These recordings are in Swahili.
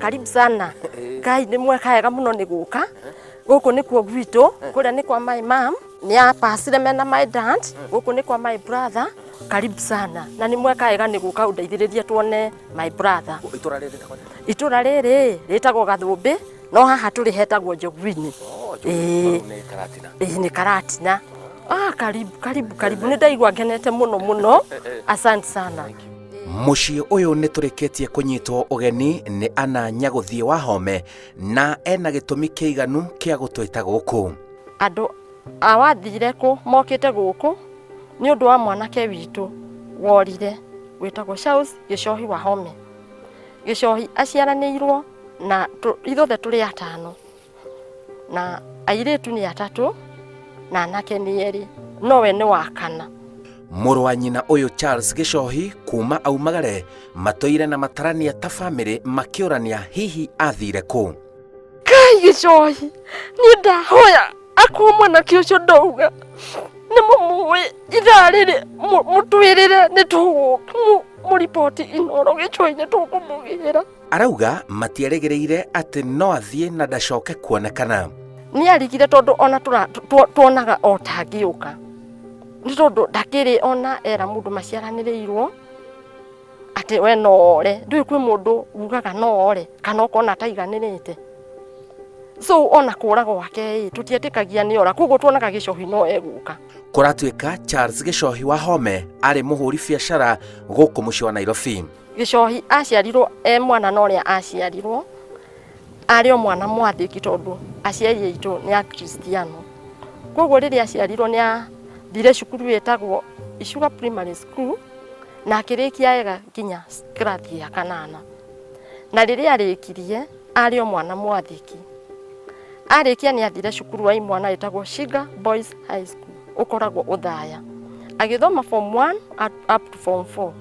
karibu sana. Ngai nĩ mwekega mũno nĩ gũka. Gũkũ nĩ kuo gwitũ, kũrĩa nĩ kwa my mom, nĩ apacire mena my dad, gũkũ nĩ kwa my brother, karibu sana. Na nĩ mwekega nĩ gũka ũndeithĩrĩrie tuone my brother. Itũra rĩrĩ rĩtagwo Gathũmbĩ, no haha tũrĩ hetagwo Njogu-inĩ. Nĩ Karatina. Karibu nĩ ndaigua ngenete mũno. Asante sana. Muciĩ ũyũ nĩ tũrĩkĩtie kũnyitwo ũgeni nĩ Ana Nyagũthiĩ wa Home na ena gĩtũmi kĩiganu kĩa gũtwĩta gũkũ. Andũ awathire kũ mokĩte gũkũ nĩ ũndũ wa mwanake witũ worire wĩtagwo Gichohi wa Home. Gichohi aciaranĩirwo na ithuothe tũrĩ atano, na airĩtu nĩ atatũ na anake nĩ erĩ, nowe nĩ wa kana. Mũrũ wa nyina ũyũ Charles Gichohi kuma aumagare matũire na matarania ta bamĩrĩ makĩũrania hihi athire kũ. Kai Gichohi nĩ ndahoya akwo mwanake ũcio ndauga nĩ mũmũĩ ithaa rĩrĩ mũtwĩrĩre nĩ tũmũripoti Inooro Gichohi-inĩ tũkũmũgĩra. Arauga matiarĩgĩrĩire atĩ no athiĩ na ndacoke kuonekana. Nĩ arigire tondũ ona tuonaga o tangĩũka. Nĩ tondũ ndakĩrĩ ona era mũndũ maciaranĩrĩirwo atĩ we noore, ndũĩ kwĩ mũndũ ugaga noore kana ũkona taiganĩrĩte. So ona kũũra gwake tũtietĩkagia nĩ ora, koguo tuonaga Gichohi no egũka. Kũratuĩka Charles Gichohi wa Home arĩ mũhũri biacara gũkũ mũciĩ wa Nairobi. Gichohi aciarirwo mwana na ũrĩa aciarirwo arĩ o mwana mwathĩki tondũ aciari aitũ nĩ Akristiano. Koguo rĩrĩa aciarirwo nĩ thire cukuru wetagwo Ishuga Primary School na akĩrĩkia ega nginya krathi ya 8. Na rĩrĩa arĩkirie arĩ o mwana mwathĩki. Arĩkia nĩ athire cukuru wa imwana wetagwo Shiga Boys High School ũkoragwo Ũthaya. Agĩthoma form 1 up to form 4.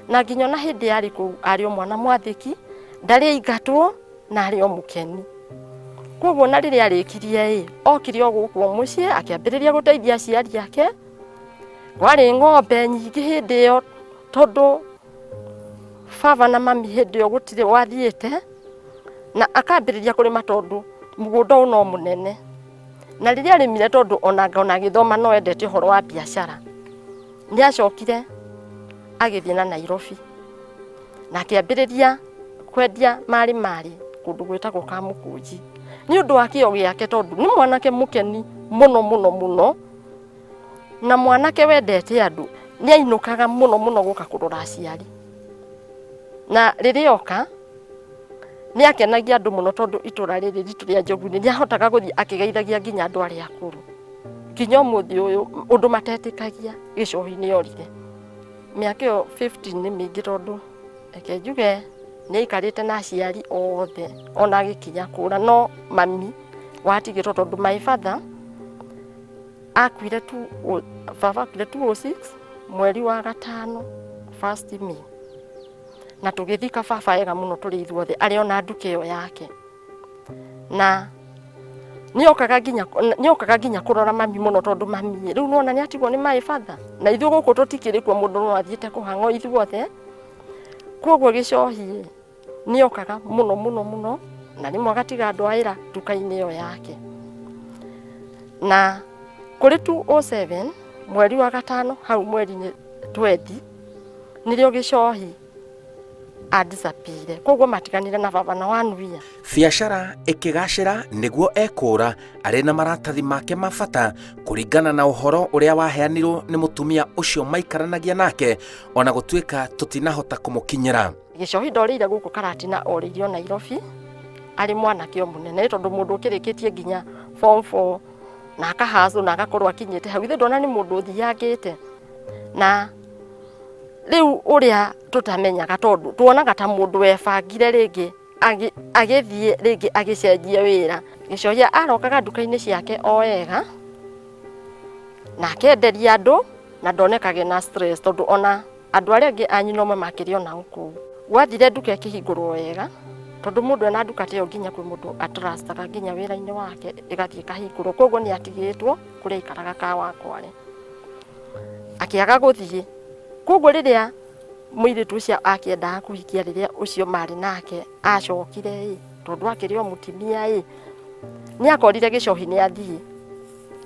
Na nginya na hĩndĩ yarĩ kũu arĩ o mwana mwathĩki, ndarĩ aingatwo na arĩ o mũkeni. Koguo na rĩrĩa arĩkirie okire o gũkũ mũciĩ akĩambĩrĩria gũteithia aciari ake. Kwarĩ ng'ombe nyingĩ hĩndĩ ĩyo tondũ baba na mami hĩndĩ ĩyo gũtirĩ wathiĩte, na akambĩrĩria kũrĩma tondũ mũgũnda ũyũ no mũnene. Na rĩrĩa arĩmire tondũ ona agĩthoma no endete ũhoro wa biacara, nĩ acokire agĩthiĩ na Nairobi na akĩambĩrĩria kwendia marĩ kũndũ gwĩtagwo Kamũkũnji. Nĩ ũndũ wa kĩo gĩake tondũ nĩ mwanake mũkeni mũno, na mwanake wendete andũ, nĩ ainũkaga mũno gũka kũrora aciari. Na rĩrĩa oka nĩ akenagia andũ mũno tondũ itũra rĩrĩ ritũ rĩa Njogu-inĩ nĩ ahotaga gũthiĩ akĩgeithagia nginya andũ arĩa akũrũ. Nginya ũmũthĩ ũyũ ũndũ matetĩkagia Gichohi nĩ orire. Mĩaka ĩyo 15 nĩ mĩingĩ tondũ reke njuge nĩ aikarĩte na aciari othe ona agĩkinya kũra, no mami watigĩtwo tondũ my father akuire 206 mweri wa gatano 1 May. Na tũgĩthika baba ega mũno tũrĩ ithuothe arĩ ona nduka ĩyo yake. Na nĩ okaga nginya kũrora mami mũno tondũ mami rĩu nona nĩ atigwo nĩ my father, na ithuĩ gũkũ tũtikĩrĩ kuo mũndũ no athiĩte kũhang'o ithuothe. Koguo Gichohi nĩ okaga mũno na rĩmwe agatiga andũ a wĩra nduka-inĩ ĩyo yake. Na kũrĩ 207 mweri wa gatano hau mweri-inĩ 20 nĩrĩo Gichohi adisapire. Koguo matiganire na baba na wanuia. Biacara ĩkĩgacĩra nĩguo ekũra arĩ na maratathi make ma bata kũringana na ũhoro ũrĩa waheanirwo nĩ mũtumia ũcio maikaranagia nake, ona gũtuĩka tũtinahota kũmũkinyĩra. Gichohi ndorĩire gũkũ Karatina orĩirio Nairobi arĩ mwanake mũnene tondũ mũndũ ũkĩrĩkĩtie nginya form 4 na akahazo na agakorwo akinyĩte hau, ithe ndona nĩ mũndũ ũthiangĩte. Na rĩu ũrĩa tũtamenyaga tondũ tuonaga ta mũndũ webangire rĩngĩ agĩthiĩ rĩngĩ agĩcenjia wĩra. Gichohi arokaga nduka-inĩ ciake o wega na akenderia andũ na ndonekage na stress tondũ ona andũ arĩa angĩ anyina ũmwe makĩriona gũkũ. Gwathire nduka ĩkĩhingũrwo wega tondũ mũndũ ena nduka ta ĩyo nginya kwĩ mũndũ atrustaga nginya wĩra-inĩ wake ĩgathiĩ kahingũrwo. Koguo nĩ atigĩtwo kũrĩa aikaraga ka Wakware akĩaga gũthiĩ. Koguo rĩrĩa mũirĩtu ũcio akĩendaga kũhikia rĩrĩa ũcio marĩ nake acokire tondũ akĩrĩ o mũtumia nĩ akorire Gichohi nĩ athiĩ.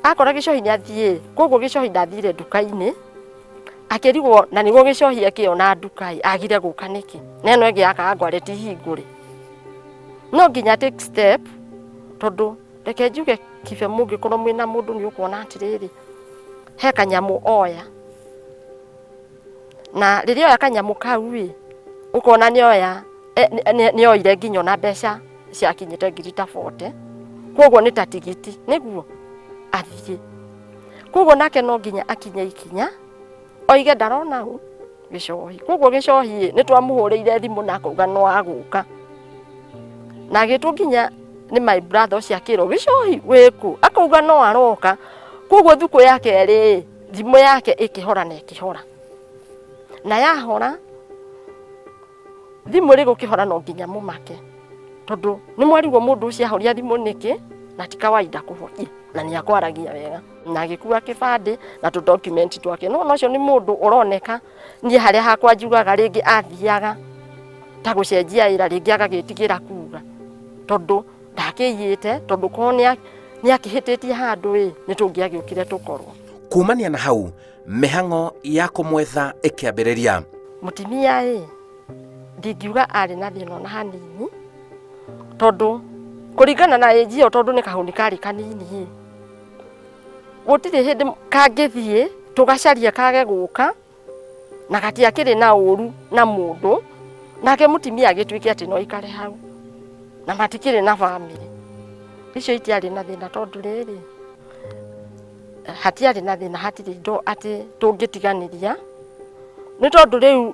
Akora Gichohi nĩ athiĩ, koguo Gichohi ndathire nduka-inĩ akĩrigwo na nĩguo Gichohi akĩona nduka agire gũka nĩkĩ, na ĩno ĩngĩ yakangware ti hingũre. No nginya take step tondũ reke njuge kibe mũngĩkorwo mwĩna mũndũ nĩ ũkuona atĩrĩrĩ he kanyamũ oya, na rĩrĩa oya kanyamũ kau ũkona nĩ oire nginya ona mbeca ciakinyĩte ngiri ta 40, koguo nĩ ta tigiti nĩguo athiĩ. Koguo nake no nginya akinye ikinya oige ndarona Gichohi. Koguo Gichohi nĩ twamũhũrĩire thimũ na akauga no agũka, na agĩtwo nginya nĩ my brother ũcio akĩrwo Gichohi wĩkũ, akauga no aroka. Koguo thukũ yake thimũ yake ĩkĩhora na ĩkĩhora, na yahora thimũ rĩ gũkĩhora no nginya mũmake tondũ nĩ mwarigwo mũndũ ũcio ahoria thimũ nĩkĩ na ti kawaida kũhoria na nĩ akwaragia wega, na agĩkua kĩbandĩ na tũ document twake. No ũcio nĩ mũndũ ũroneka niĩ harĩa hakwa njugaga rĩngĩ athiaga ta gũcenjia ĩra rĩngĩ agagĩtigĩra kuga tondũ ndakĩiyĩte, tondũ korwo nĩ akĩhĩtĩtie handũ nĩ tũngĩagĩũkire tũkorwo. Kumania na hau mĩhang'o ya kũmwetha ĩkĩambĩrĩria. Mũtumia ndingiuga arĩ na thĩna ona hanini tondũ kũringana na age ĩyo tondũ nĩ kahũni karĩ kanini gũtirĩ hĩndĩ kangĩthiĩ tũgacaria kage gũka na gatiakĩrĩ na ũru na mũndũ, nake mũtumia agĩtuĩke atĩ no ikare hau na matikĩrĩ na bamĩrĩ. Icio itiarĩ na thĩna tondũ rĩrĩ hatiarĩ na thĩna, hatirĩ indo atĩ tũngĩtiganĩria. Nĩ tondũ rĩu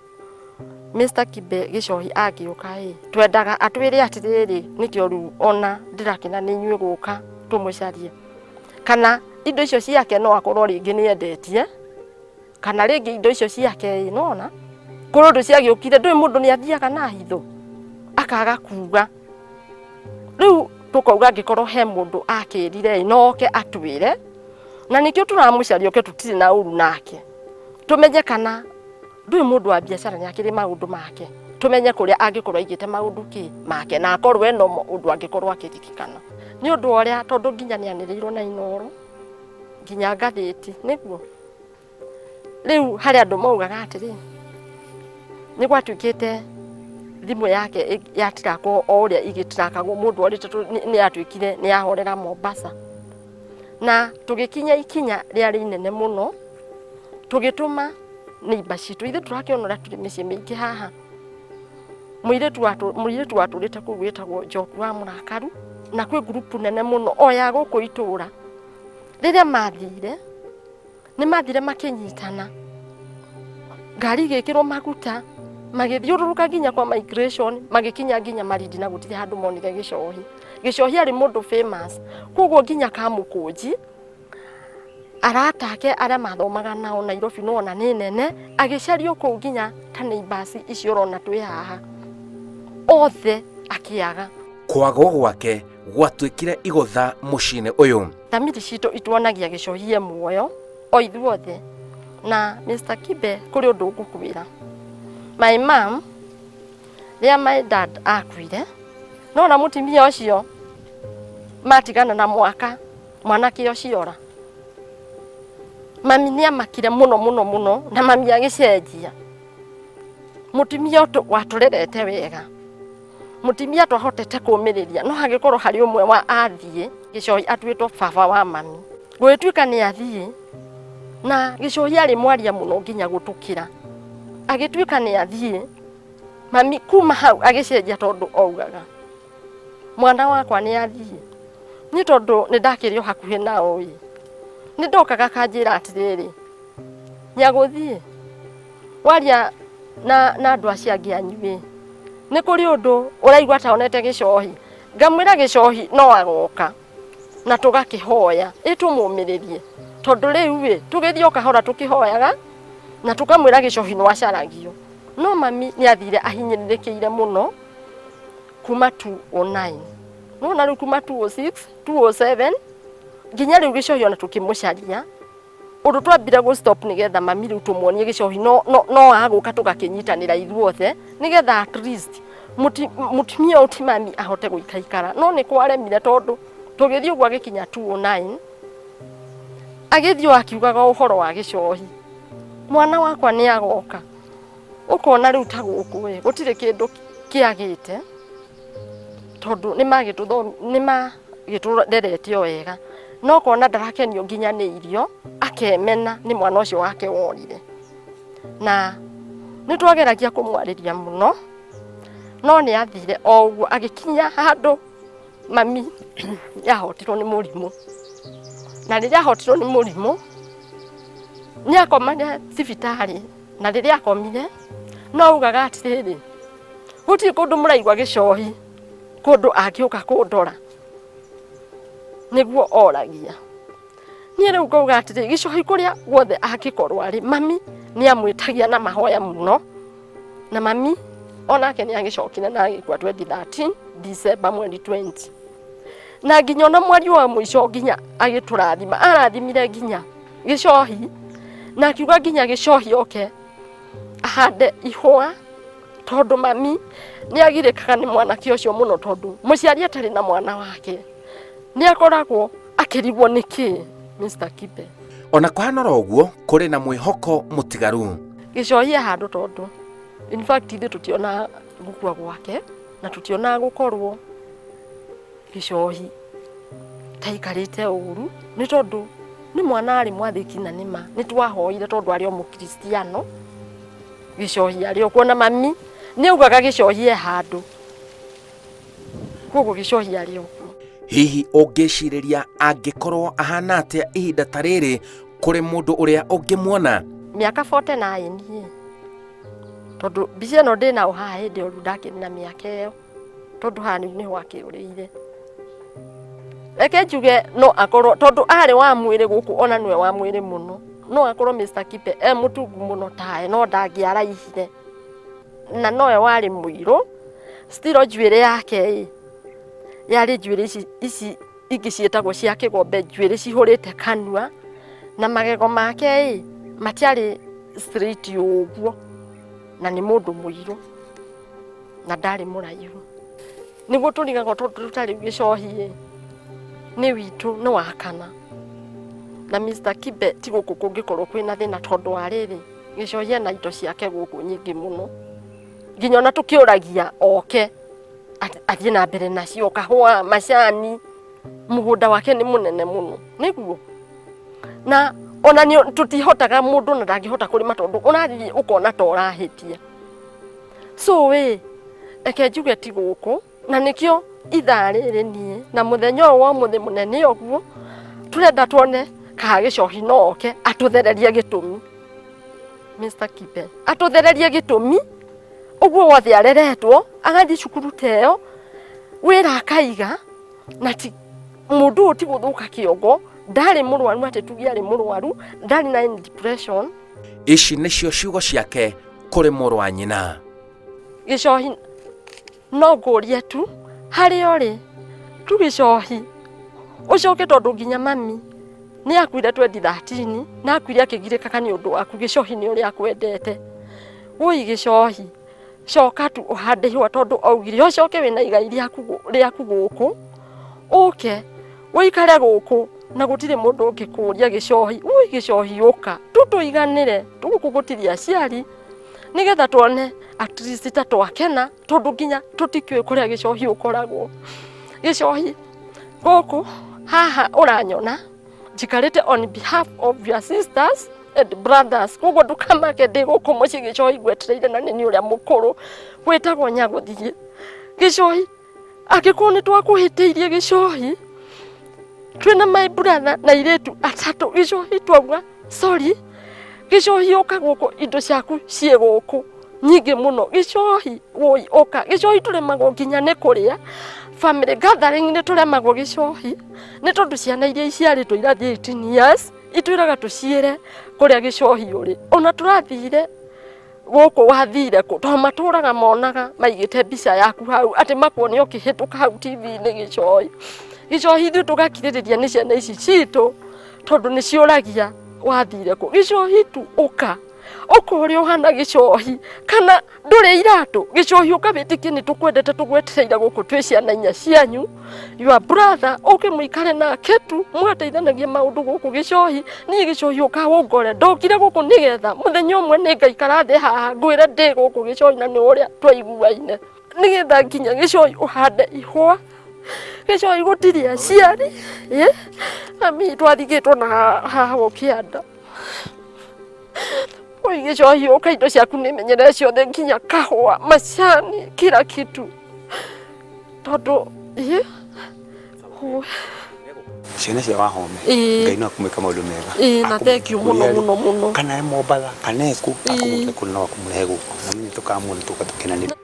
Mr. Kibe Gichohi agĩũka twendaga atwĩre atĩrĩrĩ nĩkĩo rĩu ona ndĩrakena nĩ inyuĩ gũka tũmũcarie, kana indo icio ciake no akorwo rĩngĩ nĩ endetie, kana rĩngĩ indo icio ciake nona korwo ndũ ciagĩũkire ndũĩ mũndũ nĩ athiaga na hitho akaga kuga. Rĩu tũkauga angĩkorwo he mũndũ akĩrire noke atwĩre, na nĩkĩo tũramũcaria oke tũtirĩ na ũru nake, tũmenye kana ndũĩ mũndũ wa biacara nĩ akĩrĩ maũndũ make, tũmenye kũrĩa angĩkorwo aigĩte maũndũ make na akorwo eno ũndũ angĩkorwo akĩririkana. Nĩ ũndũ ũrĩa tondũ nginya nĩ anĩrĩirwo na Inooro nginya ngathĩti nĩguo rĩu harĩa andũ maugaga atĩrĩ nĩ gwatuĩkĩte thimũ yake yatirakwo o ũrĩa igĩtirakagwo mũndũ orĩte nĩ yatuĩkire nĩ yahorera Mombasa, na tũgĩkinya ikinya rĩarĩ inene mũno tũgĩtũma neighbor citũ ithe tũrakĩonora tũrĩ mĩciĩ mĩingĩ haha. Mũirĩtu watũrĩte kũu wĩtagwo Njoku wa Mũrakaru, na kwĩ group nene mũno o ya gũkũ itũra. Rĩrĩa mathire nĩ mathire makĩnyitana, ngari igĩkĩrwo maguta magĩthiũrũrũka nginya kwa migration, magĩkinya nginya Malindi na gũtirĩ handũ monire Gichohi. Gichohi arĩ mũndũ famous, koguo nginya Kamũkũnji aratake arĩa mathomaga nao Nairobi no ona nĩ nene agĩcario kũu nginya ta neighbors icio ũrona twĩ haha othe akĩaga. Kwagwo gwake gwatuĩkire igũtha mũciĩ-inĩ ũyũ. Bamĩrĩ citũ ituonagia Gichohi muoyo o ithuothe, na Mr. Kibe kũrĩ ũndũ ngũkwĩra. My mom rĩrĩa my dad akuire no na mũtumia ũcio matigana na mwanake ũcio mami nĩ amakire mũno na mami agĩcenjia. Mũtumia watũrerete wega, mũtumia twahotete kũmĩrĩria, no hagĩkorwo harĩ ũmwe wa athiĩ Gichohi atuĩtwo baba wa mami. Gwĩtuĩka nĩ athiĩ na Gichohi arĩ mwaria mũno nginya gũtũkĩra, agĩtuĩka nĩ athiĩ mami kuma hau agĩcenjia tondũ augaga mwana wakwa nĩ athiĩ. Nĩ tondũ nĩ ndakĩrĩ o hakuhĩ nao nĩ ndokaga kanjĩra atĩrĩrĩ nyagũthiĩ waria na andũ acio angĩ anyu nĩ kũrĩ ũndũ ũraigua ta onete Gichohi, ngamwĩra Gichohi no agoka na tũgakĩhoya tũmũmĩrĩrie tondũ rĩu tũgĩthiĩ o kahora tũkĩhoyaga na tũkamwĩra Gichohi no acaragio. No mami nĩ athire ahinyĩrĩrĩkĩire mũno kuma 209 no na rĩu kuma 206 207 nginya rĩu Gichohi ona tũkĩmũcaria Undu twambire go stop nigetha mami riu tumuonie Gichohi no aguka tugakinyitanira ithuothe nigetha at least mutumia utimami ahote guikaikara no ni kwaremire tondu tugithii ugwa gikinya 209 agithio akiugaga uhoro wa Gichohi mwana wakwa ni agoka ukona riu ta guku we gutire kindu kiagite tondu ni magituderete wega no kona ndarakenio nginya ni irio akemena ni mwana ucio wake worire na ni twageragia kumwariria muno no ni athire o uguo agikinya handu mami yahotirwo ni murimu na riria ahotirwo ni murimu ni akomire thibitari na riria akomire no ugaga atiriri guti kundu muraigwa Gichohi kundu angiuka kundora niguo oragia ni riu ngauga atiri Gichohi kuria guothe angikorwo ari mami ni amwitagia na mahoya muno na mami onake ni agicokire na agikwa 2013 December 2020 na nginya ona mwari wa mwisho nginya agiturathima arathimire nginya Gichohi na akiuga nginya Gichohi oke ahande ihwa tondu mami ni agirikaga ni mwanake ucio muno tondu muciari atari na mwana wake ni akoragwo akirigwo niki Mr. Kibe ona kwanora uguo kuri na mwihoko mutigaru Gichohi ahandu tondu in fact ithe tutiona gukua gwake na tutiona gukorwo Gichohi taikarite uru ni tondu ni mwana ari mwathiki na nima ni twahoire tondu ari o mukristiano Gichohi ari o kuona mami ni ugaga Gichohi ahandu koguo Gichohi ari o hihi ungiciriria angikorwo ahana atia ihinda tariri kuri mundu uria ungimuona miaka 49 ni tondu bicia no ndina o haha hindi oru ndakirina miaka iyo tondu hani ni wake urire eke njuge no akorwo tondu ari wa mwiri guku ona niwe wa mwiri muno no akorwo Mr. Kibe mutungu muno tae no ndangiaraihire na noe wari muiro still njuire yake yari njuire ici ingi cietagwo cia kigombe njuire cihurite kanua na magego make matiari straight uguo na ni mundu muiro na ndari muraihu niguo turigaga tutari Gichohi ni witu ni wakana na Mr. Kibe ti guku kungikorwo kwina thina tondu ariri Gichohi na indo ciake guku nyingi muno nginya ona tukiuragia oke athie na mbere nacio kahua macani mugunda wake ni munene muno niguo na ona ni tutihotaga mundu na ndangihota kurima tondu unathie ukona tora hitia so we eke njuge ti guku na nikio ithariri nie na muthenya wa muthi munene oguo turenda tuone ka Gichohi noke atuthererie gitumi Mr. Kibe atuthererie gitumi uguo wothe areretwo agathi cukuru teo wira akaiga na ti mundu ti guthuka kiongo ndari murwaru ati tugi ari murwaru ndari na depression ici nicio ciugo ciake kuri murwa nyina Gichohi no nguria tu hari ori tu Gichohi ucoke tondu nginya mami ni akuire 2013 na akuire akigirika ni undu waku Gichohi ni uri akwendete ui Gichohi coka tu uhande ihwa tondu augire ucoke wina igai riaku guku uke uikare guku na gutire mundu ungikuria Gichohi ui Gichohi uka tutuiganire tugukugutiria ciari nigetha tuone at least tatwakena tondu nginya tutikiwe kuria Gichohi ukoragwo Gichohi guku haha uranyona jikarite on behalf of your sisters and brothers koguo ndukamake ndi guku muci Gichohi gwetereire na nini uria mukuru gwetagwo nyaguthie Gichohi akikorwo ni twakuhitiirie Gichohi twina my brother na iretu atatu Gichohi twauga sorry Gichohi uka guku indo ciaku cie guku nyingi muno Gichohi woi uka Gichohi turemagwo nginya ni kuria family gathering ni turemagwo Gichohi ni tondu ciana iria iciaritwo irathie 18 years itwiraga tuciire kuria Gichohi uri ona turathire guku wathire ku to maturaga monaga maigite mbica yaku hau ati makuone ukihituka hau TV ni Gichohi Gichohi thu tugakiririria ni ciana ici citu tondu ni ciuragia wathire kũ? Gichohi tu ũka ũrĩa ũhana Gichohi, kana ndũrĩ iratũ. Gichohi ũkabĩtĩkie nĩ tũkwendete tũgwetereire gũkũ twĩ ciana inya cianyu. Your brother mũikare nake tu mwateithanagia maũndũ gũkũ Gichohi. Niĩ Gichohi ũkawongore ndokire gũkũ nĩgetha mũthenya ũmwe nĩngaikara thĩ haha ngwĩre ndĩ gũkũ Gichohi na nĩ ũrĩa twaiguaine, nĩgetha nginya Gichohi ũhande ihwa. Gichohi gũtirĩ aciari mami twathigĩtwo na haha ũkĩanda. Oi Gichohi ũka indo ciaku nĩmenyerere ciothe nginya kahũa, macani, kila kitu. Tondũ ciana cia Wahome Ngai no akumĩka maũndũ mega. Na thank you mũno. Kana Mombatha kana Eku akumũke kũrĩ na akumũrehe gũkũ na mimi tũkamũona tũkenanĩra.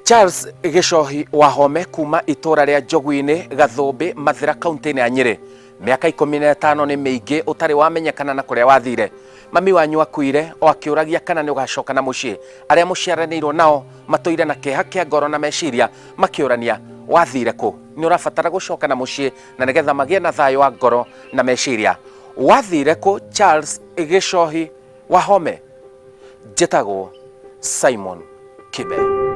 Charles Gichohi Wahome kuma itora ria Njogu-inĩ Gathũmbĩ Mathĩra kaunti-inĩ ya Nyĩrĩ. Mĩaka 15 nĩ mĩingĩ ũtarĩ wamenyekana na kũrĩa wathire. Mami wanyu akuire o akĩũragia kana nĩ ũgacoka na mũciĩ. Arĩa mũciaranĩirwo nao matũire na kĩeha kĩa ngoro na meciria makĩũrania wathire kũ? Nĩ ũrabatara gũcoka na mũciĩ na nĩgetha magĩe na thayũ wa ngoro na meciria. Wathire kũ Charles Gichohi Wahome? Njĩtagwo Simon Kibe.